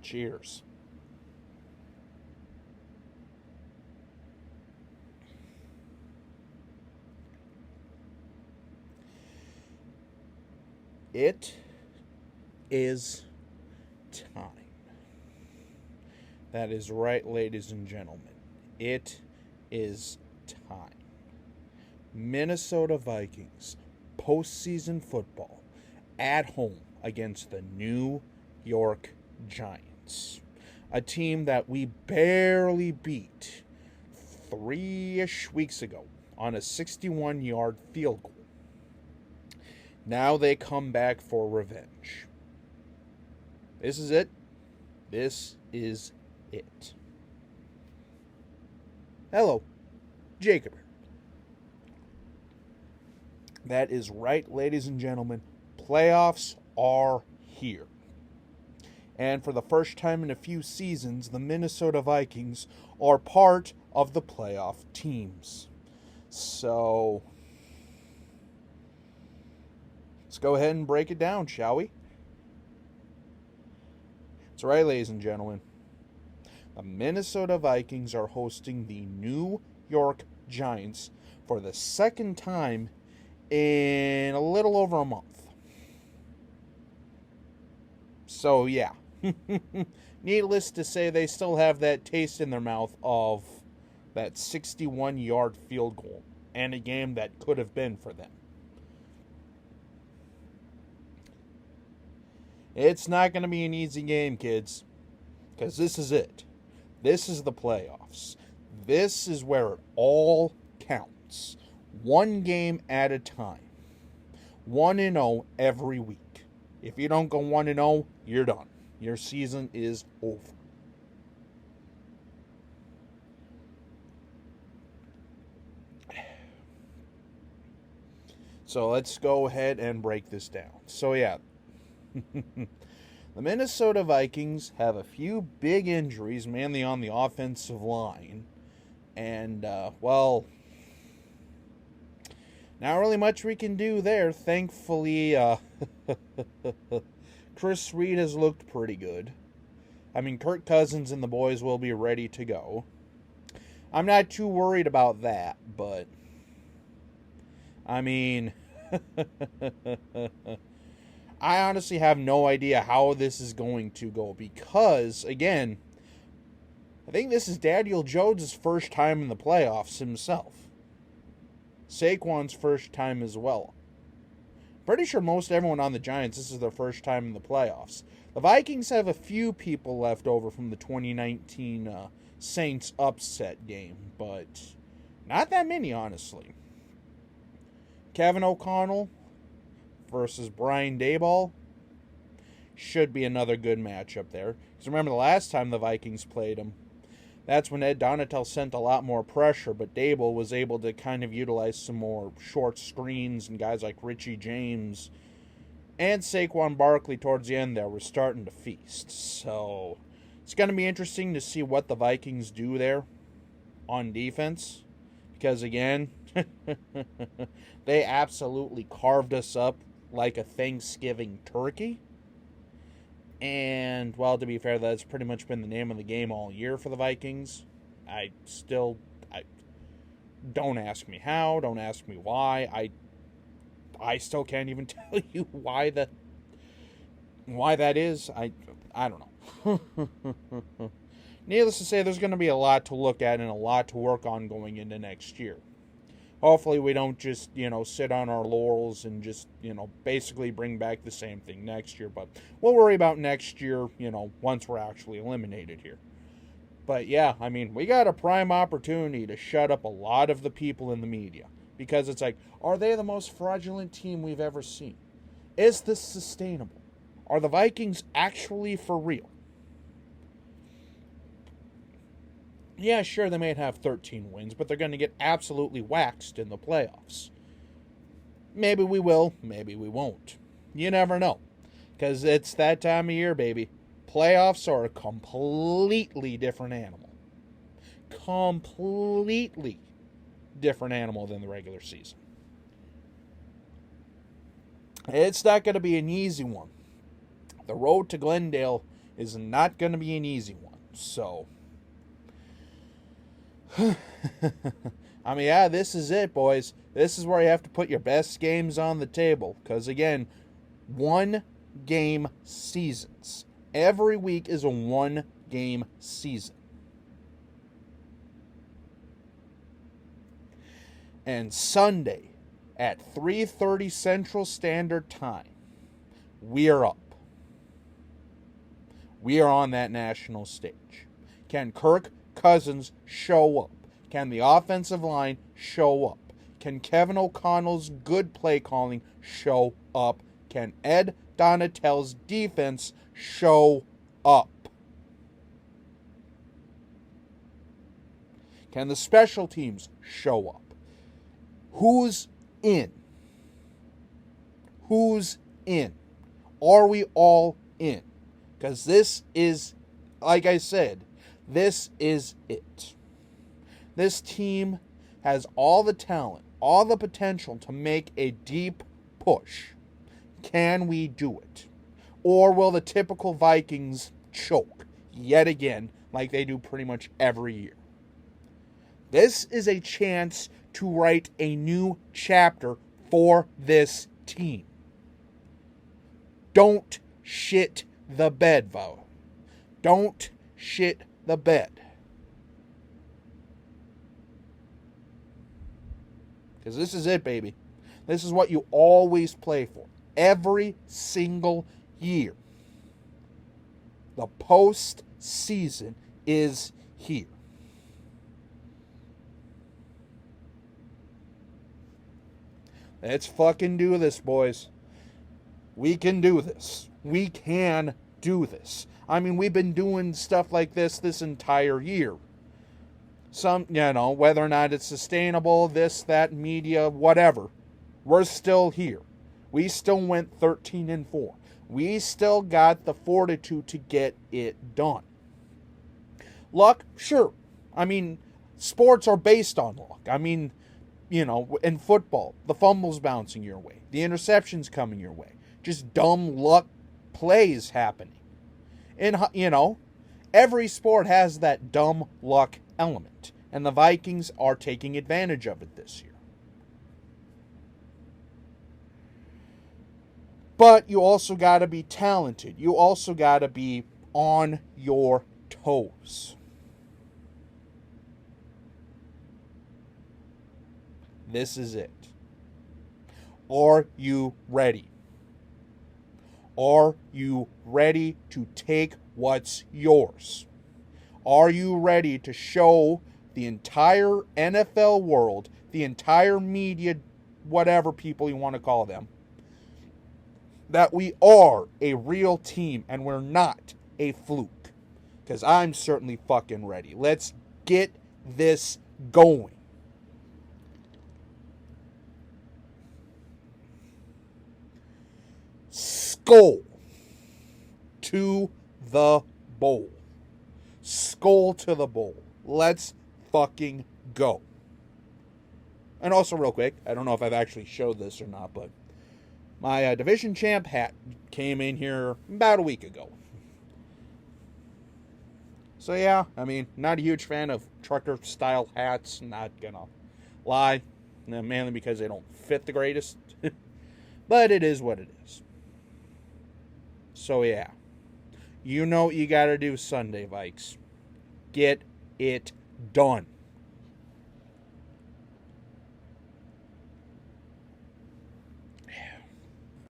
Cheers. It is time. That is right, ladies and gentlemen. It is time. Minnesota Vikings postseason football at home against the New York Giants. A team that we barely beat 3-ish weeks ago on a 61-yard field goal. Now they come back for revenge. This is it. This is it. Hello, Jacob. That is right, ladies and gentlemen. Playoffs are here. And for the first time in a few seasons, the Minnesota Vikings are part of the playoff teams. So, let's go ahead and break it down, shall we? That's right, ladies and gentlemen. The Minnesota Vikings are hosting the New York Giants for the second time in a little over a month. So, yeah. Needless to say, they still have that taste in their mouth of that 61-yard field goal and a game that could have been for them. It's not going to be an easy game, kids, because this is it. This is the playoffs. This is where it all counts. One game at a time. 1-0 every week. If you don't go 1-0, you're done. Your season is over. So let's go ahead and break this down. So yeah, the Minnesota Vikings have a few big injuries, mainly on the offensive line. And, well, not really much we can do there. Thankfully, Chris Reed has looked pretty good. I mean, Kirk Cousins and the boys will be ready to go. I'm not too worried about that, but, I mean, I honestly have no idea how this is going to go because, again, I think this is Daniel Jones' first time in the playoffs himself. Saquon's first time as well. Pretty sure most everyone on the Giants, this is their first time in the playoffs. The Vikings have a few people left over from the 2019 Saints upset game, but not that many, honestly. Kevin O'Connell versus Brian Daboll should be another good matchup there. Because remember the last time the Vikings played them, that's when Ed Donatel sent a lot more pressure, but Daboll was able to kind of utilize some more short screens, and guys like Richie James and Saquon Barkley towards the end there were starting to feast. So it's going to be interesting to see what the Vikings do there on defense. Because again, they absolutely carved us up like a Thanksgiving turkey. And, well, to be fair, that's pretty much been the name of the game all year for the Vikings. I don't ask me how, don't ask me why. I still can't even tell you why that is. I don't know. Needless to say, there's going to be a lot to look at and a lot to work on going into next year. Hopefully we don't just, sit on our laurels and just, basically bring back the same thing next year. But we'll worry about next year, once we're actually eliminated here. But yeah, I mean, we got a prime opportunity to shut up a lot of the people in the media. Because it's like, are they the most fraudulent team we've ever seen? Is this sustainable? Are the Vikings actually for real? Yeah, sure, they may have 13 wins, but they're going to get absolutely waxed in the playoffs. Maybe we will, maybe we won't. You never know. Because it's that time of year, baby. Playoffs are a completely different animal. Completely different animal than the regular season. It's not going to be an easy one. The road to Glendale is not going to be an easy one. So, I mean, yeah, this is it, boys. This is where you have to put your best games on the table. Because, again, 1-game seasons. Every week is a 1-game season. And Sunday at 3:30 Central Standard Time, we are up. We are on that national stage. Can Kirk Cousins show up? Can the offensive line show up? Can Kevin O'Connell's good play calling show up? Can Ed Donatell's defense show up? Can the special teams show up? Who's in? Who's in? Are we all in? Because this is, like I said, this is it. This team has all the talent, all the potential to make a deep push. Can we do it? Or will the typical Vikings choke yet again, like they do pretty much every year? This is a chance to write a new chapter for this team. Don't shit the bed, Vo. Don't shit the bed. Because this is it, baby. This is what you always play for. Every single year. The postseason is here. Let's fucking do this, boys. We can do this. We can do this. I mean, we've been doing stuff like this entire year. Some, whether or not it's sustainable, this, that, media, whatever. We're still here. We still went 13-4. We still got the fortitude to get it done. Luck, sure. I mean, sports are based on luck. I mean, in football, the fumble's bouncing your way. The interception's coming your way. Just dumb luck plays happening. And, every sport has that dumb luck element. And the Vikings are taking advantage of it this year. But you also got to be talented. You also got to be on your toes. This is it. Are you ready? Are you ready to take what's yours? Are you ready to show the entire NFL world, the entire media, whatever people you want to call them, that we are a real team and we're not a fluke? Because I'm certainly fucking ready. Let's get this going. SKOL to the bowl. SKOL to the bowl. Let's fucking go. And also, real quick, I don't know if I've actually showed this or not, but my division champ hat came in here about a week ago. So yeah, I mean, not a huge fan of trucker style hats, not gonna lie, mainly because they don't fit the greatest. But it is what it is. So yeah, you know what you gotta do Sunday, Vikes. Get it done.